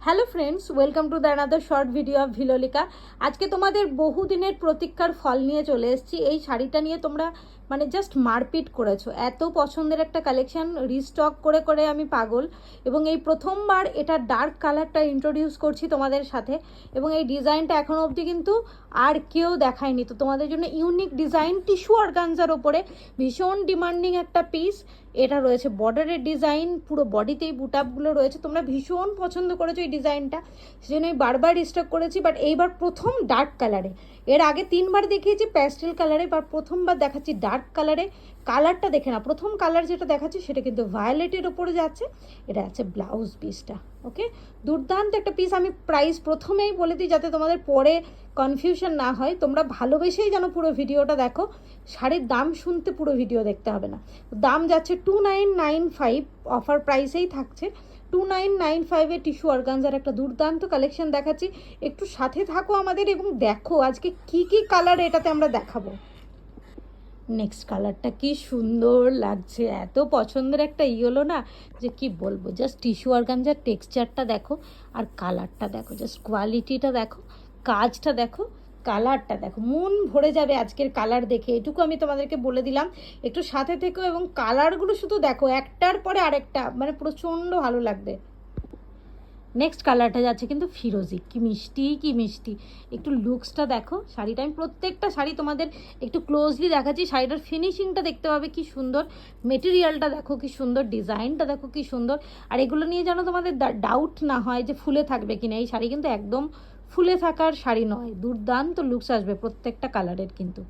Hello friends, welcome to the another short video of Vilolika. আজকে তোমাদের বহুদিনের প্রতীক্ষার ফল নিয়ে চলে এসেছি। এই শাড়িটা নিয়ে তোমরা জাস্ট মারপিট করেছো, এত পছন্দের একটা কালেকশন রিস্টক করে করে আমি পাগল। এবং এই প্রথমবার এটা ডার্ক কালারটা ইন্ট্রোডিউস করছি তোমাদের সাথে, এবং এই ডিজাইনটা এখনও অবধি কিন্তু আর কেউ দেখায়নি। তো তোমাদের জন্য ইউনিক ডিজাইন, টিস্যু অর্গানজার ওপরে ভীষণ ডিমান্ডিং একটা পিস। এটা রয়েছে বর্ডারের ডিজাইন, পুরো বডিতেই বুটআপগুলো রয়েছে। তোমরা ভীষণ পছন্দ করেছো এই ডিজাইনটা, সেজন্য আমি বারবার স্টক করেছি। বাট এইবার প্রথম ডার্ক কালারে, এর আগে 3বার দেখিয়েছি প্যাস্টেল কালারে, বাট প্রথমবার দেখাচ্ছি ডার্ক কালারে। কালারটা দেখে না, প্রথম কালার যেটা দেখাচ্ছি সেটা কিন্তু ভায়োলেটের ওপরে যাচ্ছে। এটা আছে ব্লাউজ পিসটা। ওকে, দুর্দান্ত একটা পিস। আমি প্রাইস প্রথমেই বলে দিই যাতে তোমাদের পরে কনফিউশন না হয়। তোমরা ভালোবেসেই যেন পুরো ভিডিওটা দেখো, শাড়ির দাম শুনতে পুরো ভিডিও দেখতে হবে না। দাম যাচ্ছে 2995, অফার প্রাইসেই থাকছে 2995-এ টিস্যু অর্গানজার একটা দুর্দান্ত কালেকশন দেখাচ্ছি। একটু সাথে থাকো আমাদের এবং দেখো আজকে কি কি কালার এটাতে আমরা দেখাবো। নেক্সট কালারটা কি সুন্দর লাগছে, এত পছন্দের একটা হলো না যে কি বলবো। জাস্ট টিস্যু অর্গানজার টেক্সচারটা দেখো আর কালারটা দেখো, জাস্ট কোয়ালিটিটা দেখো, কাজটা দেখো, কালারটা দেখো, মন ভরে যাবে আজকের কালার দেখে। এটুকু আমি তোমাদেরকে বলে দিলাম, একটু সাথে থেকো এবং কালারগুলো শুধু দেখো, একটার পরে আরেকটা, প্রচণ্ড ভালো লাগবে। নেক্সট কালারটা যাচ্ছে কিন্তু ফিরোজি, কি মিষ্টি কি মিষ্টি। একটু লুকসটা দেখো, শাড়িটা আমি প্রত্যেকটা শাড়ি তোমাদের একটু ক্লোজলি দেখাচ্ছি। শাড়িটার ফিনিশিংটা দেখতে পাবে কি সুন্দর, মেটেরিয়ালটা দেখো কি সুন্দর, ডিজাইনটা দেখো কি সুন্দর। আর এগুলো নিয়ে যেন তোমাদের ডাউট না হয় যে ফুলে থাকবে কিনা। এই শাড়ি কিন্তু একদম ফুলে থাকার শাড়ি নয়, দুর্দান্ত লুকস আসবে প্রত্যেকটা কালারের কিন্তু।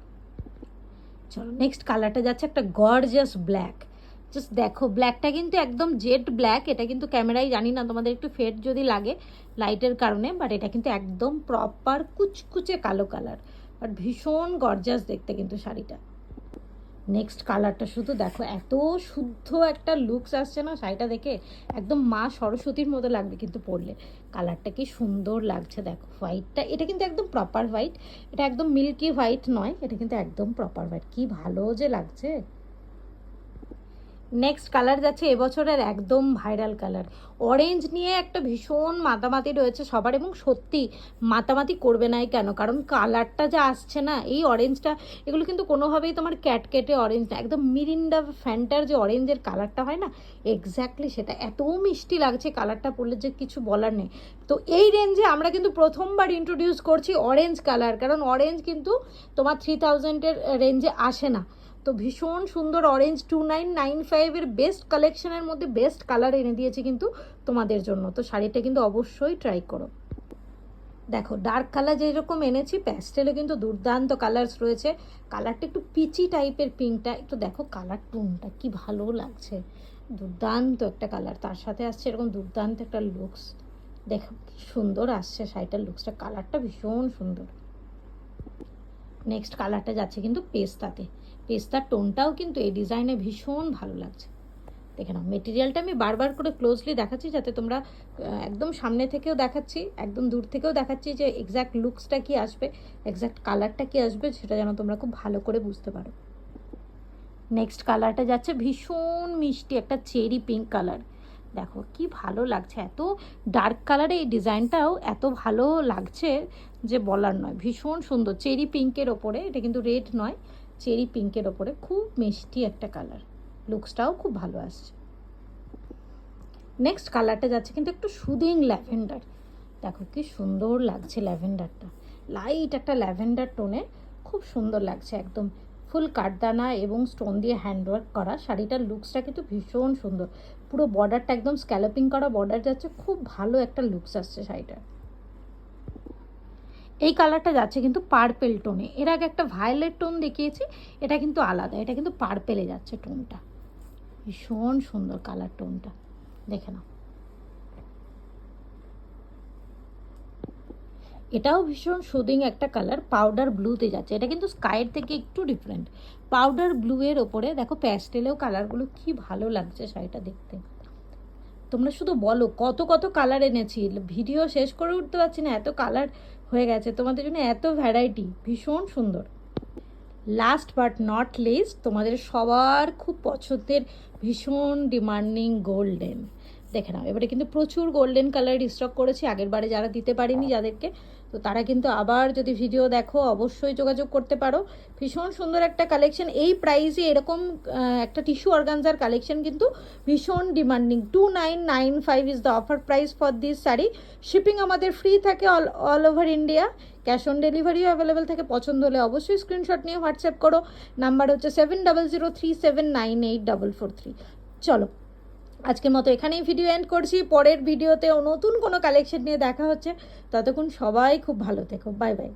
চলো নেক্সট কালারটা যাচ্ছে একটা গর্জিয়াস ব্ল্যাক। জাস্ট দেখো, ব্ল্যাকটা কিন্তু একদম জেড ব্ল্যাক। এটা কিন্তু ক্যামেরায় জানি না তোমাদের একটু ফেড যদি লাগে লাইটের কারণে, বাট এটা কিন্তু একদম প্রপার কুচকুচে কালো কালার, বাট ভীষণ গর্জিয়াস দেখতে কিন্তু শাড়িটা। নেক্সট কালারটা শুধু দেখো, এত শুদ্ধ একটা লুকস আসছে না শাড়িটা দেখে, একদম মা সরস্বতীর মতো লাগবে কিন্তু পরলে। কালারটা কি সুন্দর লাগছে দেখো, হোয়াইটটা, এটা কিন্তু একদম প্রপার হোয়াইট, এটা একদম মিল্কি হোয়াইট নয়, এটা কিন্তু একদম প্রপার হোয়াইট। কি ভালো যে লাগছে। নেক্সট কালার যাচ্ছে এবছরের একদম ভাইরাল কালার, অরেঞ্জ নিয়ে একটা ভীষণ মাতামাতি রয়েছে সবার, এবং সত্যি মাতামাতি করবে না কেন, কারণ কালারটা যা আসছে না এই অরেঞ্জটা, এগুলো কিন্তু কোনোভাবেই তোমার ক্যাটকেটে অরেঞ্জ না, একদম মিরিন্ডা ফ্যান্টার যে অরেঞ্জের কালারটা হয় না, এক্স্যাক্টলি সেটা। এত মিষ্টি লাগছে কালারটা পরলে যে কিছু বলার নেই। তো এই রেঞ্জে আমরা কিন্তু প্রথমবার ইন্ট্রোডিউস করছি অরেঞ্জ কালার, কারণ অরেঞ্জ কিন্তু তোমার 3000-এর রেঞ্জে আসে না। তো ভীষণ সুন্দর অরেঞ্জ, 2995-এর বেস্ট কালেকশনের মধ্যে বেস্ট কালার এনে দিয়েছি কিন্তু তোমাদের জন্য। তো শাড়িটা কিন্তু অবশ্যই ট্রাই করো। দেখো ডার্ক কালার যেরকম এনেছি, প্যাস্টেলে কিন্তু দুর্দান্ত কালার্স রয়েছে। কালারটা একটু পিচি টাইপের পিঙ্কটা, একটু দেখো কালার টোনটা কি ভালো লাগছে, দুর্দান্ত একটা কালার। তার সাথে আসছে এরকম দুর্দান্ত একটা লুকস, দেখো কি সুন্দর আসছে শাড়িটার লুকসটা, কালারটা ভীষণ সুন্দর। নেক্সট কালারটা যাচ্ছে কিন্তু পেস্তাতে, পেস্তার টোনটাও কিন্তু এই ডিজাইনে ভীষণ ভালো লাগছে। দেখে নাও, মেটেরিয়ালটা আমি বারবার করে ক্লোজলি দেখাচ্ছি যাতে তোমরা একদম সামনে থেকেও দেখাচ্ছি, একদম দূর থেকেও দেখাচ্ছি যে এক্স্যাক্ট লুকসটা কি আসবে, এক্স্যাক্ট কালারটা কি আসবে, সেটা যেন তোমরা খুব ভালো করে বুঝতে পারো। নেক্সট কালারটা যাচ্ছে ভীষণ মিষ্টি একটা চেরি পিঙ্ক কালার। দেখো কি ভালো লাগছে, এত ডার্ক কালারে এই ডিজাইনটাও এত ভালো লাগছে যে বলার নয়। ভীষণ সুন্দর চেরি পিঙ্কের ওপরে, এটা কিন্তু রেড নয়, চেরি পিঙ্কের ওপরে খুব মিষ্টি একটা কালার, লুকসটাও খুব ভালো আসছে। নেক্সট কালারটা যাচ্ছে কিন্তু একটু সুদিং ল্যাভেন্ডার। দেখো কি সুন্দর লাগছে ল্যাভেন্ডারটা, লাইট একটা ল্যাভেন্ডার টোনে, খুব সুন্দর লাগছে। একদম ফুল কাঠদানা এবং স্টোন দিয়ে হ্যান্ডওয়ার্ক করা শাড়িটার লুকসটা কিন্তু ভীষণ সুন্দর। পুরো বর্ডারটা একদম স্ক্যালপিং করা বর্ডার যাচ্ছে, খুব ভালো একটা লুকস আসছে শাড়িটার। এই কালারটা যাচ্ছে কিন্তু পার্পেল টোনে, এর আগে একটা ভায়োলেট টোন দেখিয়েছি, এটা কিন্তু আলাদা, এটা কিন্তু পার্পেলে যাচ্ছে টোনটা, ভীষণ সুন্দর কালার টোনটা, দেখে নাও। এটাও ভীষণ সুদিং একটা কালার, পাউডার ব্লুতে যাচ্ছে, এটা কিন্তু স্কাইয়ের থেকে একটু ডিফারেন্ট। পাউডার ব্লু এর ওপরে দেখো প্যাস্টেলেও কালারগুলো কি ভালো লাগছে শাড়িটা দেখতে। তোমরা শুধু বলো কত কত কালার এনেছি, ভিডিও শেষ করে উঠতে পারছি না, এত কালার হয়ে গেছে তোমাদের জন্য, এত ভ্যারাইটি, ভীষণ সুন্দর। লাস্ট বাট নট লিস্ট, তোমাদের সবার খুব পছন্দের ভীষণ ডিমান্ডিং গোল্ডেন। দেখে নাও। এবারে কিন্তু প্রচুর গোল্ডেন কালার স্টক করেছি, আগের বারে যারা দিতে পারিনি যাদেরকে, তো তারা কিন্তু আবার যদি ভিডিও দেখো অবশ্যই যোগাযোগ করতে পারো। ভীষণ সুন্দর একটা কালেকশন, এই প্রাইসে এরকম একটা টিস্যু অর্গানজার কালেকশন কিন্তু ভীষণ demanding. 2995 is the offer price for this sari. Shipping আমাদের ফ্রি থাকে all over India, cash on ডেলিভারিও অ্যাভেলেবেল থাকে। পছন্দ হলে অবশ্যই স্ক্রিনশট নিয়ে হোয়াটসঅ্যাপ করো, নাম্বার হচ্ছে 7003798443। চলো আজকের মতো এখানেই ভিডিও এন্ড করছি, পরের ভিডিওতে নতুন কোনো কালেকশন নিয়ে দেখা হচ্ছে। ততক্ষণ সবাই খুব ভালো থেকো, বাই বাই।